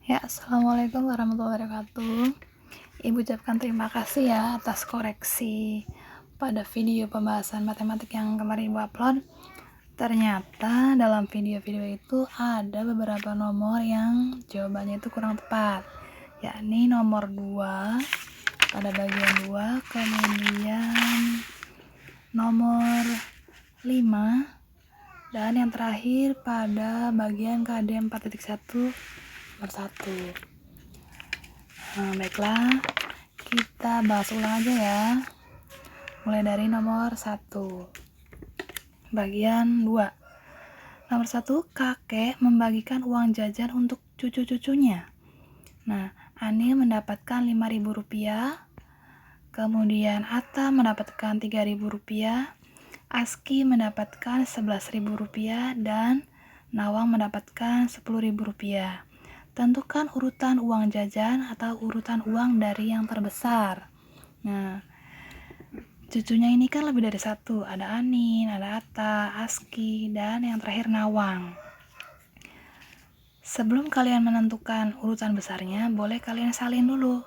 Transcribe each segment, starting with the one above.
Ya, assalamualaikum warahmatullahi wabarakatuh. Ibu ucapkan terima kasih ya atas koreksi pada video pembahasan matematik yang kemarin Ibu upload. Ternyata dalam video-video itu ada beberapa nomor yang jawabannya itu kurang tepat, yakni nomor 2 pada bagian 2, kemudian nomor 5, dan yang terakhir pada bagian KD 4.1 nomor 1. Baiklah, kita bahas ulang aja ya. Mulai dari nomor 1. Bagian 2. Nomor 1, kakek membagikan uang jajan untuk cucu-cucunya. Nah, Ani mendapatkan Rp5.000, kemudian Atta mendapatkan Rp3.000, Aski mendapatkan Rp11.000, dan Nawang mendapatkan Rp10.000. Tentukan urutan uang jajan atau urutan uang dari yang terbesar. Nah, cucunya ini kan lebih dari satu. Ada Anin, ada Atta, Aski, dan yang terakhir Nawang. Sebelum kalian menentukan urutan besarnya, boleh kalian salin dulu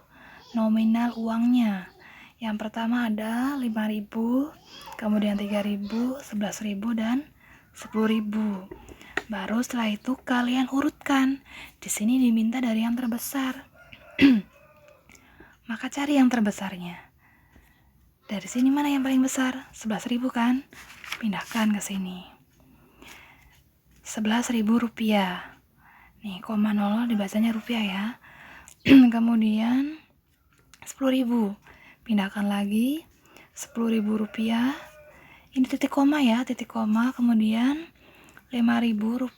nominal uangnya. Yang pertama ada 5.000, kemudian 3.000, 11.000, dan 10.000. Baru setelah itu kalian urutkan. Di sini diminta dari yang terbesar. Maka cari yang terbesarnya. Dari sini mana yang paling besar? 11.000 kan? Pindahkan ke sini. Rp11.000. Nih, koma 00 dibacanya rupiah ya. Kemudian 10.000. Pindahkan lagi. Rp10.000. Ini titik koma ya, titik koma. Kemudian Rp5.000,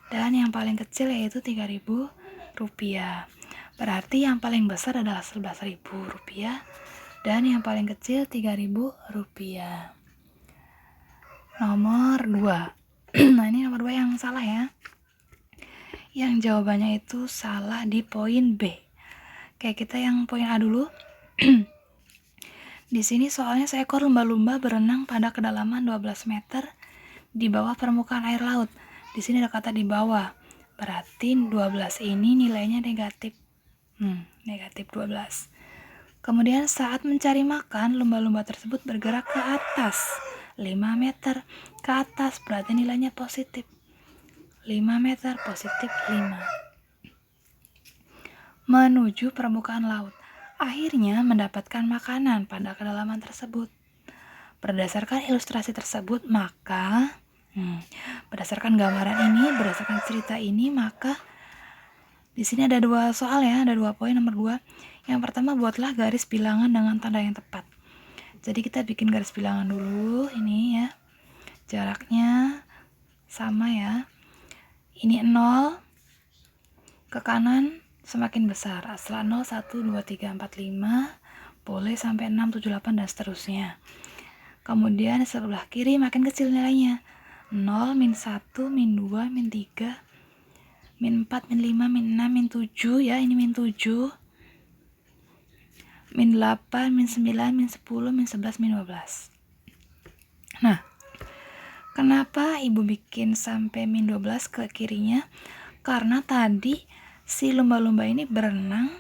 dan yang paling kecil yaitu Rp3.000. Berarti yang paling besar adalah Rp11.000 dan yang paling kecil Rp3.000. Nomor 2. Nah, ini nomor 2 yang salah ya. Yang jawabannya itu salah di poin B. Kayak kita yang poin A dulu. Di sini soalnya seekor lumba-lumba berenang pada kedalaman 12 meter di bawah permukaan air laut. Di sini ada kata di bawah. Berarti 12 ini nilainya negatif. Negatif 12. Kemudian saat mencari makan, lumba-lumba tersebut bergerak ke atas 5 meter. Ke atas berarti nilainya positif. 5 meter positif 5. Menuju permukaan laut. Akhirnya mendapatkan makanan pada kedalaman tersebut. Berdasarkan ilustrasi tersebut, maka berdasarkan gambaran ini, berdasarkan cerita ini, maka di sini ada 2 soal ya, ada 2 poin. Nomor 2, yang pertama buatlah garis bilangan dengan tanda yang tepat. Jadi kita bikin garis bilangan dulu, ini ya, jaraknya sama ya. Ini 0, ke kanan semakin besar. Setelah 0, 1, 2, 3, 4, 5, boleh sampai 6, 7, 8, dan seterusnya. Kemudian sebelah kiri makin kecil nilainya. 0, min 1, min 2, min 3, min 4, min 5, min 6, min 7 ya, ini min 7, min 8, min 9, min 10, min 11, min 12. Nah, kenapa ibu bikin sampai min 12 ke kirinya? Karena tadi si lumba-lumba ini berenang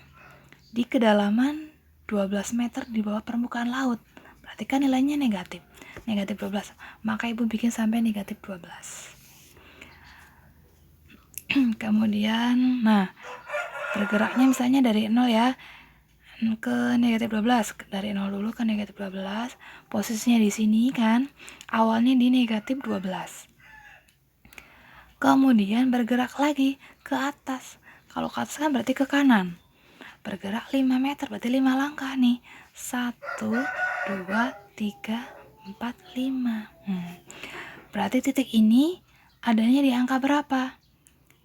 di kedalaman 12 meter di bawah permukaan laut. Berarti kan nilainya negatif. Negatif 12. Maka ibu bikin sampai negatif 12. Kemudian, nah, bergeraknya misalnya dari 0 ya, ke negatif 12. Dari 0 dulu ke negatif 12. Posisinya di sini kan, awalnya di negatif 12. Kemudian bergerak lagi ke atas. Kalau ke atas kan berarti ke kanan. Bergerak 5 meter, berarti 5 langkah nih. 1, 2, 3, 4, 5. Berarti titik ini adanya di angka berapa?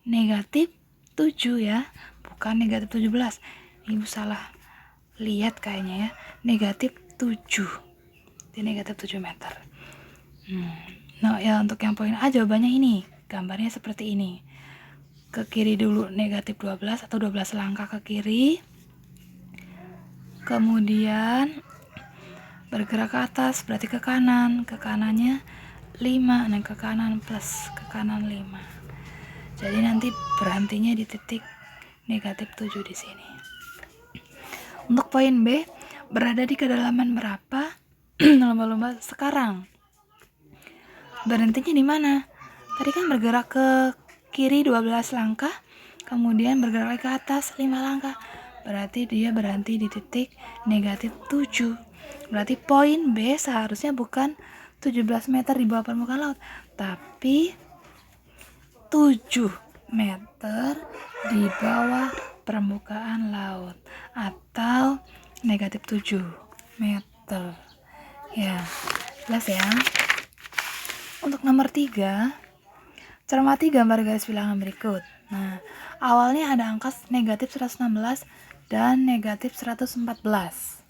Negatif 7 ya, bukan negatif 17. Ibu salah lihat kayaknya ya. Negatif 7. Di negatif 7 meter. Nah ya, untuk yang poin A jawabannya ini. Gambarnya seperti ini. Ke kiri dulu negatif 12 atau 12 langkah ke kiri. Kemudian bergerak ke atas berarti ke kanan. Ke kanannya 5, nah ke kanan plus ke kanan 5. Jadi nanti berhentinya di titik negatif 7 di sini. Untuk poin B, berada di kedalaman berapa lumba-lumba sekarang? Berhentinya di mana? Tadi kan bergerak ke kiri 12 langkah, kemudian bergerak ke atas 5 langkah. Berarti dia berhenti di titik negatif 7. Berarti poin B seharusnya bukan 17 meter di bawah permukaan laut, tapi 7 meter di bawah permukaan laut, atau negatif 7 meter. Ya, jelas ya. Untuk nomor 3, cermati gambar garis bilangan berikut. Nah, awalnya ada angka negatif 116 dan negatif 114.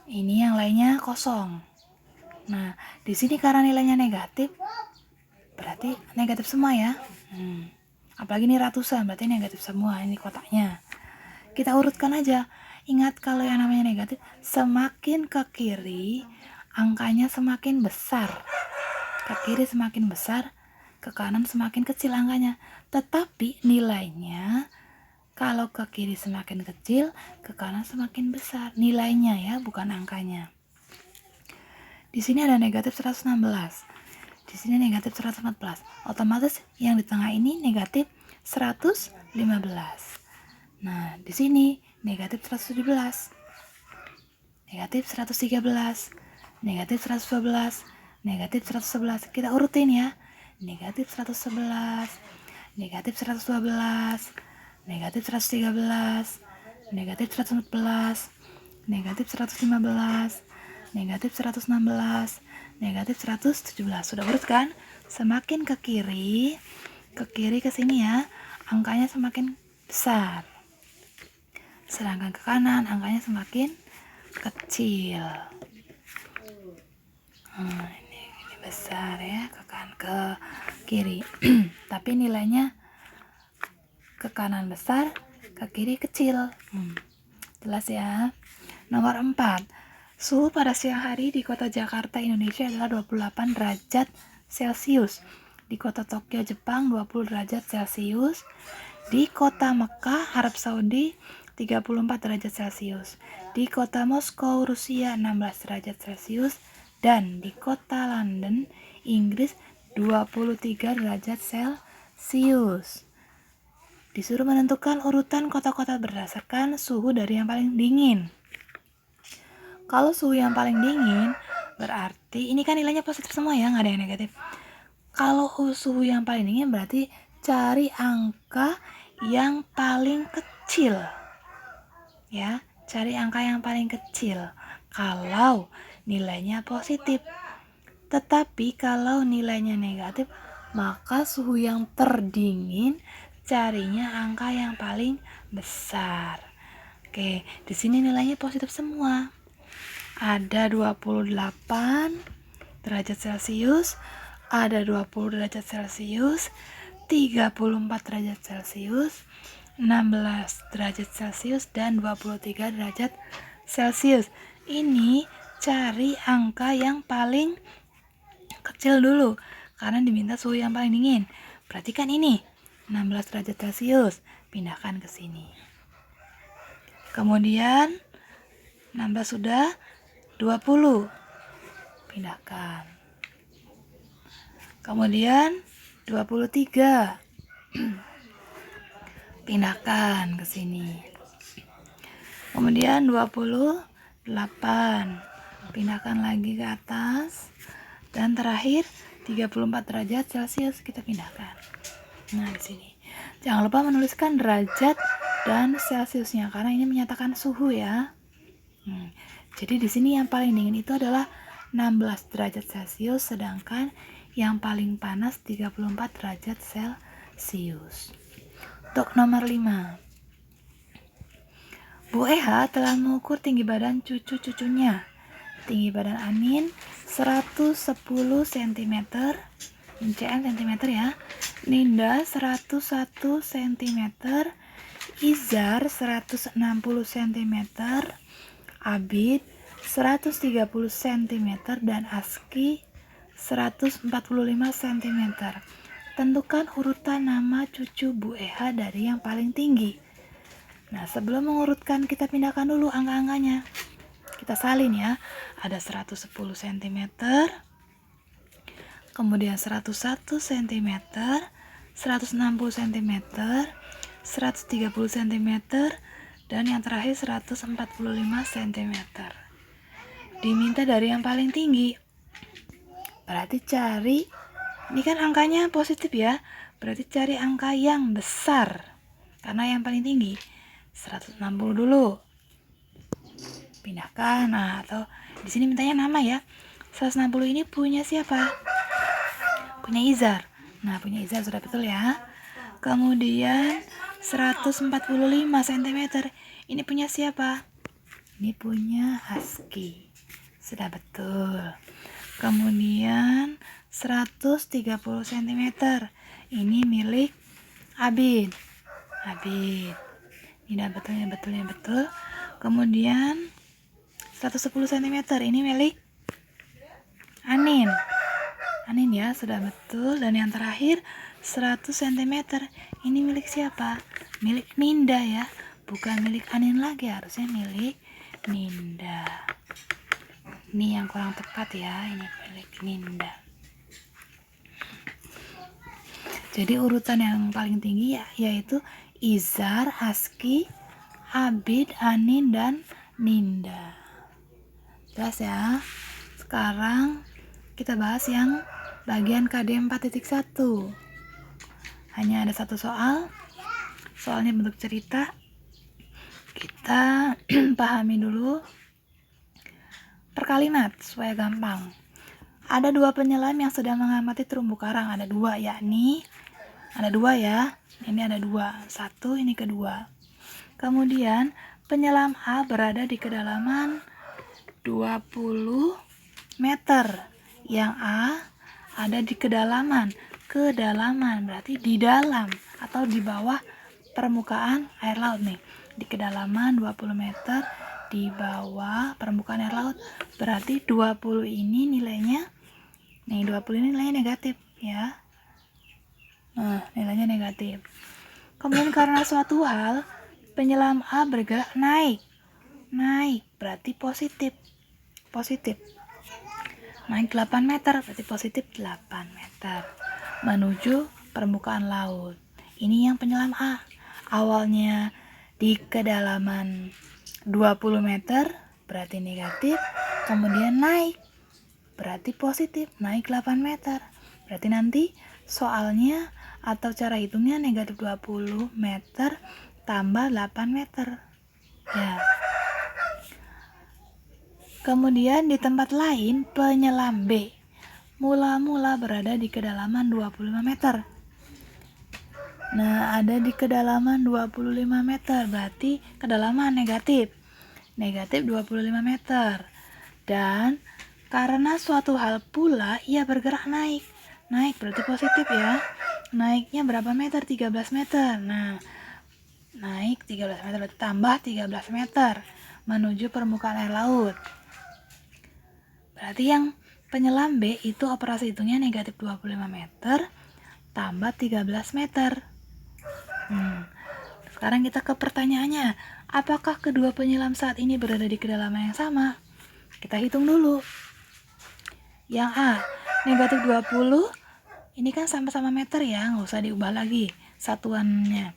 Ini yang lainnya kosong. Nah, di sini karena nilainya negatif, berarti negatif semua ya. Apalagi ini ratusan, berarti negatif semua ini kotaknya. Kita urutkan aja. Ingat kalau yang namanya negatif, semakin ke kiri, angkanya semakin besar. Ke kiri semakin besar, ke kanan semakin kecil angkanya. Tetapi nilainya kalau ke kiri semakin kecil, ke kanan semakin besar. Nilainya ya, bukan angkanya. Di sini ada negatif 116. Di sini negatif 114. Otomatis yang di tengah ini negatif 115. Nah, di sini negatif 117. Negatif 113. Negatif 112. Negatif 111. Kita urutin ya. Negatif 111, negatif 112, negatif 113, negatif 114, negatif 115, negatif 116, negatif 117. Sudah urut kan? Semakin ke kiri ke sini ya, angkanya semakin besar. Sedangkan ke kanan angkanya semakin kecil. Ini besar ya, ke kiri. Tapi nilainya ke kanan besar, ke kiri kecil. Jelas ya. Nomor 4. Suhu pada siang hari di kota Jakarta, Indonesia adalah 28 derajat Celcius. Di kota Tokyo, Jepang 20 derajat Celcius. Di kota Mekah, Arab Saudi 34 derajat Celcius. Di kota Moskow, Rusia 16 derajat Celcius. Dan di kota London, Inggris 23 derajat Celcius. Disuruh menentukan urutan kota-kota berdasarkan suhu dari yang paling dingin. Kalau suhu yang paling dingin, berarti ini kan nilainya positif semua ya, nggak ada yang negatif. Kalau suhu yang paling dingin berarti cari angka yang paling kecil. Ya, cari angka yang paling kecil. Kalau nilainya positif. Tetapi kalau nilainya negatif, maka suhu yang terdingin carinya angka yang paling besar. Oke, di sini nilainya positif semua. Ada 28 derajat Celcius, ada 20 derajat Celcius, 34 derajat Celcius, 16 derajat Celcius, dan 23 derajat Celcius. Ini cari angka yang paling kecil dulu, karena diminta suhu yang paling dingin. Perhatikan ini, 16 derajat Celcius, pindahkan ke sini. Kemudian 16 sudah, 20, pindahkan. Kemudian 23, pindahkan ke sini. Kemudian 28, pindahkan lagi ke atas. Dan terakhir 34 derajat Celcius kita pindahkan. Nah, di sini. Jangan lupa menuliskan derajat dan Celciusnya karena ini menyatakan suhu ya. Jadi di sini yang paling dingin itu adalah 16 derajat Celcius, sedangkan yang paling panas 34 derajat Celcius. Untuk nomor 5. Bu Eha telah mengukur tinggi badan cucu-cucunya. Tinggi badan Anin 110 cm, cm ya. Ninda 101 cm, Izar 160 cm, Abid 130 cm, dan Aski 145 cm. Tentukan urutan nama cucu Bu Eha dari yang paling tinggi. Nah, sebelum mengurutkan, kita pindahkan dulu angka-angkanya. Kita salin ya. Ada 110 cm, kemudian 101 cm, 160 cm, 130 cm, dan yang terakhir 145 cm. Diminta dari yang paling tinggi. Berarti cari, ini kan angkanya positif ya, berarti cari angka yang besar. Karena yang paling tinggi 160 dulu. Pindahkan. Nah, atau di sini mintanya nama ya. 160 ini punya siapa? Punya Izar. Nah, punya Izar sudah betul ya. Kemudian 145 cm. Ini punya siapa? Ini punya Aski. Sudah betul. Kemudian 130 cm. Ini milik Abid. Abid. Ini betul. Kemudian 110 cm. Ini milik Anin. Anin ya, sudah betul. Dan yang terakhir 100 cm. Ini milik siapa? Milik Ninda ya. Bukan milik Anin lagi, harusnya milik Ninda. Ini yang kurang tepat ya, ini milik Ninda. Jadi urutan yang paling tinggi ya, yaitu Izar, Aski, Abid, Anin, dan Ninda. Jelas ya. Sekarang kita bahas yang bagian KD 4.1. Hanya ada satu soal. Soalnya bentuk cerita. Kita pahami dulu per kalimat supaya gampang. Ada dua penyelam yang sedang mengamati terumbu karang. Ada dua, yakni ada dua ya. Ini ada dua. Satu, ini kedua. Kemudian penyelam A berada di kedalaman 20 meter. Yang A ada di kedalaman berarti di dalam atau di bawah permukaan air laut nih. Di kedalaman 20 meter di bawah permukaan air laut. Berarti 20 ini nilainya 20 ini nilainya negatif ya. Nah, nilainya negatif. Kemudian karena suatu hal, penyelam A bergerak naik berarti positif. Naik 8 meter berarti positif 8 meter menuju permukaan laut. Ini yang penyelam A. Awalnya di kedalaman 20 meter berarti negatif, kemudian naik berarti positif, naik 8 meter. Berarti nanti soalnya atau cara hitungnya negatif 20 meter tambah 8 meter. Ya. Kemudian di tempat lain, penyelam B mula-mula berada di kedalaman 25 meter. Nah, ada di kedalaman 25 meter, berarti kedalaman negatif 25 meter. Dan karena suatu hal pula, ia bergerak naik berarti positif ya. Naiknya berapa meter? 13 meter. Nah, naik 13 meter berarti tambah 13 meter menuju permukaan air laut. Berarti yang penyelam B itu operasi hitungnya negatif 25 meter tambah 13 meter. Sekarang kita ke pertanyaannya. Apakah kedua penyelam saat ini berada di kedalaman yang sama? Kita hitung dulu. Yang A, negatif 20. Ini kan sama-sama meter ya, nggak usah diubah lagi satuannya.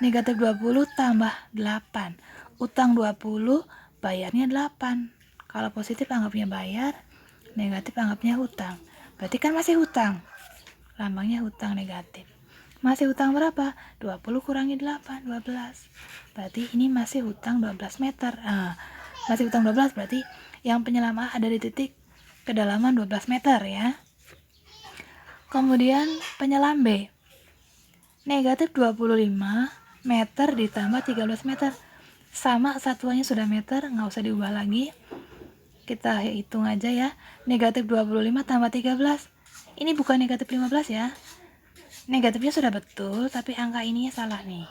Negatif 20 tambah 8. Utang 20, bayarnya 8. Kalau positif anggapnya bayar, negatif anggapnya hutang. Berarti kan masih hutang. Lambangnya hutang negatif. Masih hutang berapa? 20 kurangi 8, 12. Berarti ini masih hutang 12 meter. Masih hutang 12 berarti yang penyelam A ada di titik kedalaman 12 meter ya. Kemudian penyelam B negatif 25 meter ditambah 13 meter. Sama satuannya sudah meter, nggak usah diubah lagi. Kita hitung aja ya. Negatif 25 tambah 13. Ini bukan negatif 15 ya. Negatifnya sudah betul, tapi angka ini salah nih.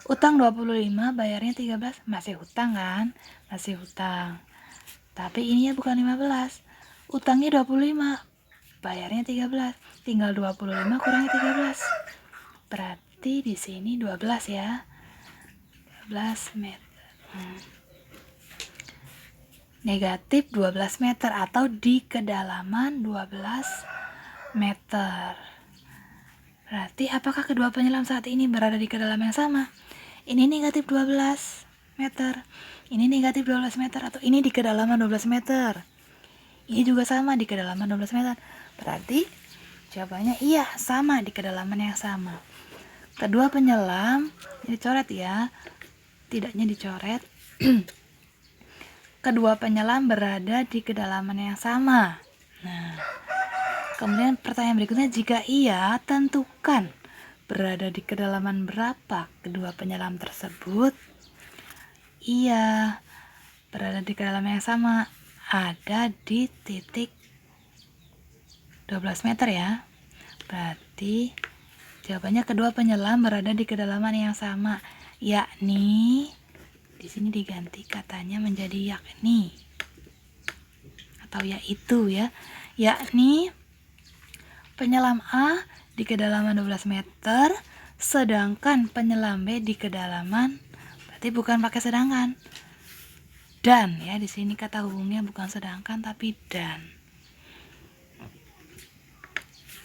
Utang 25, bayarnya 13. Masih hutang kan? Masih hutang. Tapi ininya bukan 15. Utangnya 25. bayarnya 13. Tinggal 25 kurangi 13. Berarti di sini 12 ya. 12 meter. Negatif 12 meter atau di kedalaman 12 meter. Berarti apakah kedua penyelam saat ini berada di kedalaman yang sama? Ini negatif 12 meter. Ini negatif 12 meter atau ini di kedalaman 12 meter. Ini juga sama di kedalaman 12 meter. Berarti jawabannya iya, sama di kedalaman yang sama. Kedua penyelam dicoret ya. Tidaknya dicoret. Kedua penyelam berada di kedalaman yang sama. Nah, kemudian pertanyaan berikutnya, jika iya, tentukan berada di kedalaman berapa kedua penyelam tersebut. Iya, berada di kedalaman yang sama, ada di titik 12 meter ya. Berarti jawabannya kedua penyelam berada di kedalaman yang sama, yakni di sini diganti katanya menjadi yakni atau yaitu ya. Yakni penyelam A di kedalaman 12 meter, sedangkan penyelam B di kedalaman, berarti bukan pakai sedangkan. Dan ya, di sini kata hubungnya bukan sedangkan tapi dan.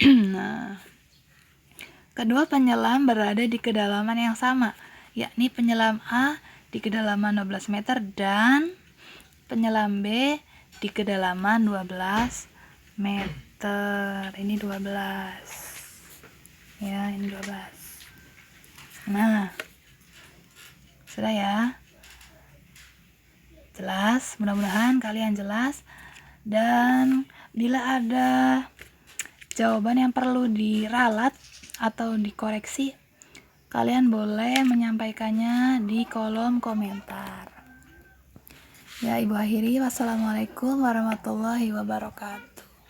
Nah, kedua penyelam berada di kedalaman yang sama, yakni penyelam A di kedalaman 12 meter dan penyelam B di kedalaman 12 meter. Ini 12 ya, ini 12. Nah, sudah ya, jelas, mudah-mudahan kalian jelas. Dan bila ada jawaban yang perlu diralat atau dikoreksi, kalian boleh menyampaikannya di kolom komentar. Ya, Ibu akhiri. Wassalamualaikum warahmatullahi wabarakatuh.